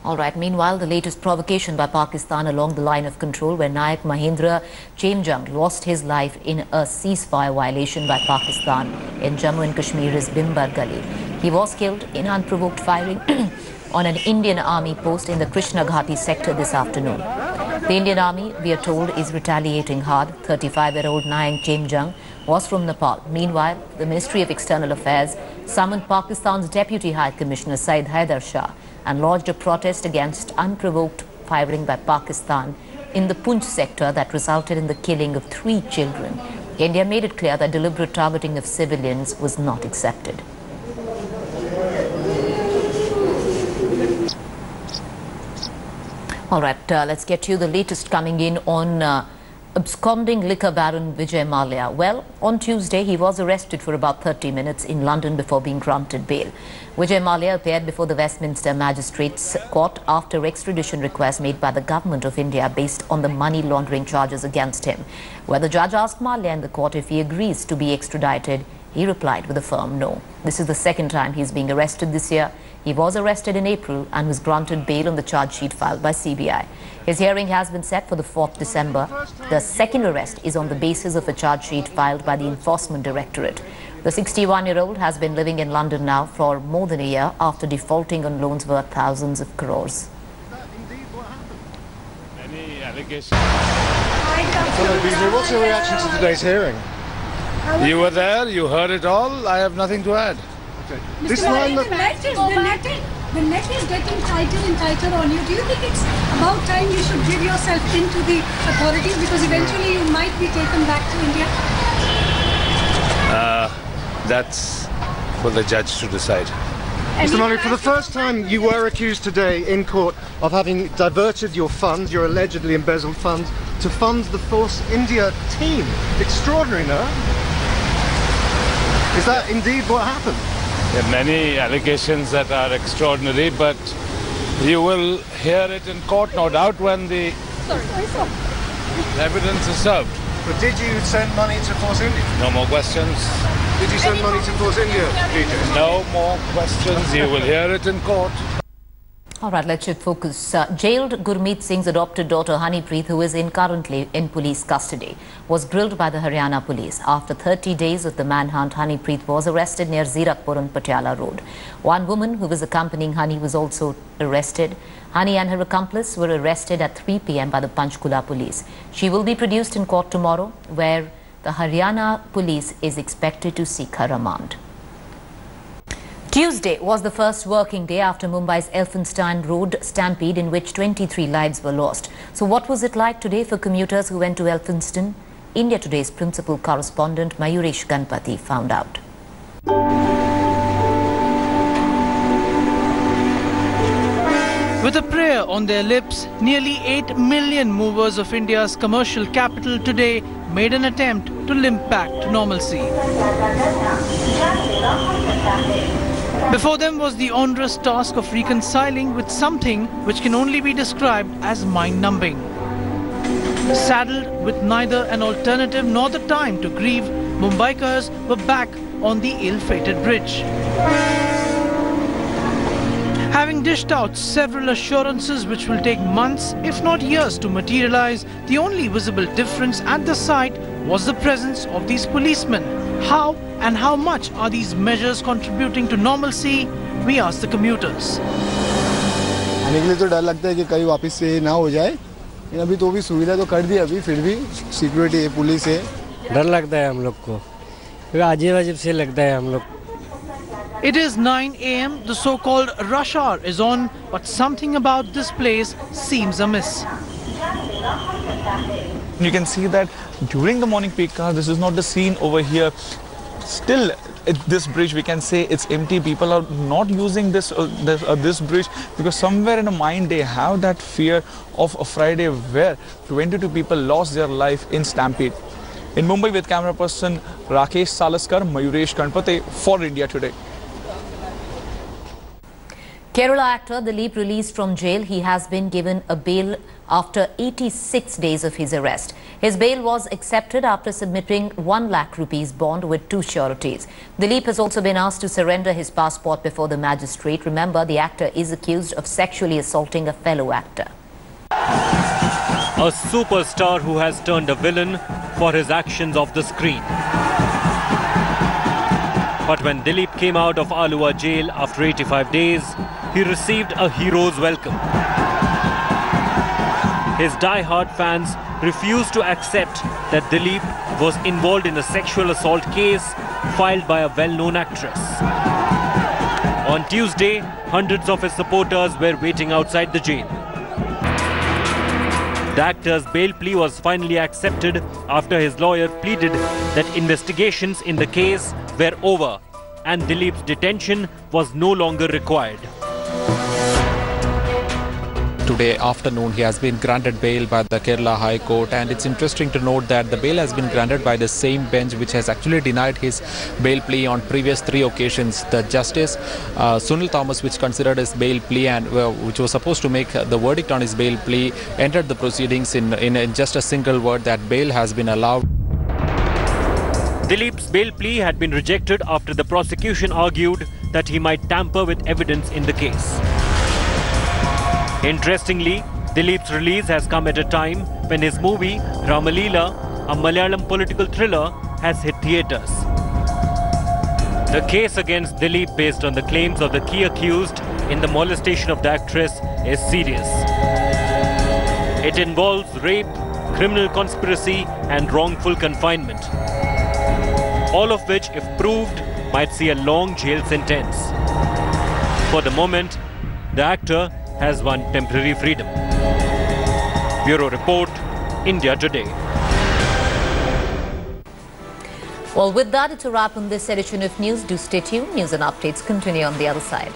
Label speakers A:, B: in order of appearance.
A: All right. Meanwhile, the latest provocation by Pakistan along the line of control where Naik Mohandera Chenjung lost his life in a ceasefire violation by Pakistan in Jammu and Kashmir's Bimbar Gully. He was killed in unprovoked firing on an Indian Army post in the Krishna Ghati sector this afternoon. The Indian Army, we are told, is retaliating hard. 35-year-old Naik Chenjung was from Nepal. Meanwhile, the Ministry of External Affairs summoned Pakistan's Deputy High Commissioner Saeed Haider Shah and lodged a protest against unprovoked firing by Pakistan in the Poonch sector that resulted in the killing of 3 children. India made it clear that deliberate targeting of civilians was not accepted. All right, let's get you the latest coming in on absconding liquor baron Vijay Mallya. Well, on Tuesday, he was arrested for about 30 minutes in London before being granted bail. Vijay Mallya appeared before the Westminster Magistrates Court after extradition request made by the government of India based on the money laundering charges against him. Where the judge asked Mallya in the court if he agrees to be extradited, he replied with a firm no. This is the second time he's being arrested this year. He was arrested in April and was granted bail on the charge sheet filed by CBI. His hearing has been set for the 4th December. The second arrest is on the basis of a charge sheet filed by the Enforcement Directorate. The 61-year-old has been living in London now for more than a year after defaulting on loans worth thousands of crores.
B: Any allegations? Hello, Vijay. What's your reaction to today's hearing? You were there, you heard it all. I have nothing to add. Okay.
C: This line the net is getting tighter and tighter on you. Do you think it's about time you should give yourself in to the authorities because eventually you might be taken back to India?
B: That's for the judge to decide.
D: Mr. Mallya, for the first time you were accused today in court of having diverted your funds, your allegedly embezzled funds, to fund the Force India team. Extraordinary, no? Is that indeed what happened?
B: There are many allegations that are extraordinary, but you will hear it in court, no doubt, when the evidence is served.
D: But did you send money to Force India?
B: No more questions.
D: Did you send money to Force India, Vijay?
B: No more questions. You will hear it in court.
A: All right, let's shift focus. Jailed Gurmeet Singh's adopted daughter Harpreet, who is currently in police custody, was grilled by the Haryana police. After 30 days of the manhunt, Harpreet was arrested near Zirakpur on Patiala Road. One woman who was accompanying Hani was also arrested. Hani and her accomplice were arrested at 3 p.m. by the Panchkula police. She will be produced in court tomorrow, where the Haryana police is expected to seek her remand. Tuesday was the first working day after Mumbai's Elphinston road stampede in which 23 lives were lost. So what was it like today for commuters who went to Elphinston? India Today's principal correspondent Mayuresh Ganpati found out.
E: With a prayer on their lips, nearly 8 million movers of India's commercial capital today made an attempt to limp back to normalcy. Before them was the onerous task of reconciling with something which can only be described as mind-numbing. Saddled with neither an alternative nor the time to grieve, Mumbaikars were back on the ill-fated bridge. Having dished out several assurances which will take months, if not years, to materialize, the only visible difference at the site was the presence of these policemen. How and how much are these measures contributing to normalcy? We asked the commuters.
F: आने के लिए तो डर लगता है कि कहीं वापस से ना हो जाए। अभी तो भी सुविधा तो कर दी अभी फिर भी सिक्योरिटी है पुलिस है।
G: डर लगता है हम लोग को। अजीब से लगता है हम लोग।
E: It is 9 a.m. The so-called rush hour is on, but something about this place seems amiss.
H: You can see that during the morning peak hour, this is not the scene over here. Still, this bridge, we can say it's empty. People are not using this bridge because somewhere in the mind they have that fear of a Friday where 22 people lost their life in stampede. In Mumbai, with camera person Rakesh Salaskar, Mayuresh Ganpati for India Today.
A: Kerala actor Dilip released from jail. He has been given a bail after 86 days of his arrest. His bail was accepted after submitting 1 lakh rupees bond with 2 sureties. Dilip has also been asked to surrender his passport before the magistrate. Remember, the actor is accused of sexually assaulting a fellow actor.
I: A superstar who has turned a villain for his actions off the screen. But when Dilip came out of Alua jail after 85 days, he received a hero's welcome. His die-hard fans refused to accept that Dilip was involved in a sexual assault case filed by a well-known actress. On Tuesday, hundreds of his supporters were waiting outside the jail. The actor's bail plea was finally accepted after his lawyer pleaded that investigations in the case were over and Dilip's detention was no longer required.
J: Today afternoon, he has been granted bail by the Kerala High Court, and it's interesting to note that the bail has been granted by the same bench which has actually denied his bail plea on previous 3 occasions. The Justice Sunil Thomas, which considered his bail plea and which was supposed to make the verdict on his bail plea, entered the proceedings in just a single word that bail has been allowed.
I: Dilip's bail plea had been rejected after the prosecution argued that he might tamper with evidence in the case. Interestingly, Dilip's release has come at a time when his movie Ramalila, a Malayalam political thriller, has hit theatres. The case against Dilip, based on the claims of the key accused in the molestation of the actress, is serious. It involves rape, criminal conspiracy and wrongful confinement, all of which, if proved, might see a long jail sentence. For the moment, the actor has won temporary freedom. Bureau Report, India Today.
A: Well, with that, it's a wrap on this edition of news. Do stay tuned. News and updates continue on the other side.